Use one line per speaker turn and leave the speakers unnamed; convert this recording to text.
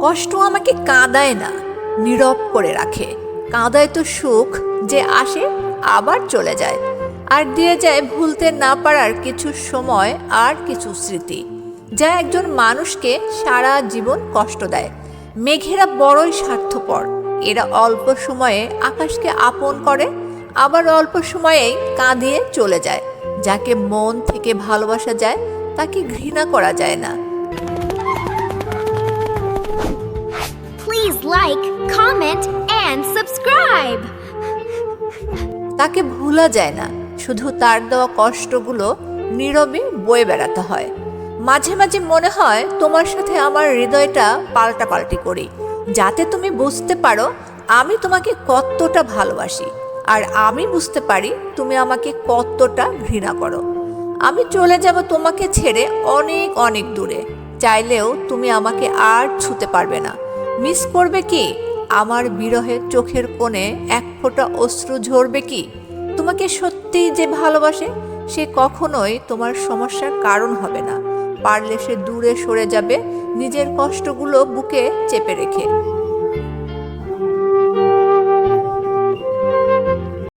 কষ্ট আমাকে কাঁদায় না, নীরব করে রাখে। কাঁদায় তো সুখ, যে আসে আবার চলে যায়, আর দিয়ে যায় ভুলতে না পারার কিছু সময় আর কিছু স্মৃতি, যা একজন মানুষকে সারা জীবন কষ্ট দেয়। মেঘেরা বড়ই স্বার্থপর। এরা অল্প সময়ে আকাশকে আপন করে, আবার অল্প সময়েই কাঁদিয়ে চলে যায়। যাকে মন থেকে ভালোবাসা যায় তাকে ঘৃণা করা যায় না।
Please like, comment, and subscribe.
তাকে ভোলা যায় না, শুধু তার দেওয়া কষ্টগুলো নীরবে বয়ে বেড়াতে হয়। মাঝে মাঝে মনে হয় তোমার সাথে আমার হৃদয়টা পাল্টাপাল্টি করি, যাতে তুমি বুঝতে পারো আমি তোমাকে কতটা ভালোবাসি, আর আমি বুঝতে পারি তুমি আমাকে কতটা ঘৃণা করো। আমি চলে যাব তোমাকে ছেড়ে অনেক অনেক দূরে, চাইলেও তুমি আমাকে আর ছুঁতে পারবে না। মিস করবে কি? আমার বিরহে চোখের কোণে এক ফোঁটা অশ্রু ঝরবে কি? তোমাকে সত্যিই যে ভালোবাসে সে কখনোই তোমার সমস্যার কারণ হবে না। পারলে সে দূরে সরে যাবে, নিজের কষ্টগুলো বুকে চেপে রেখে।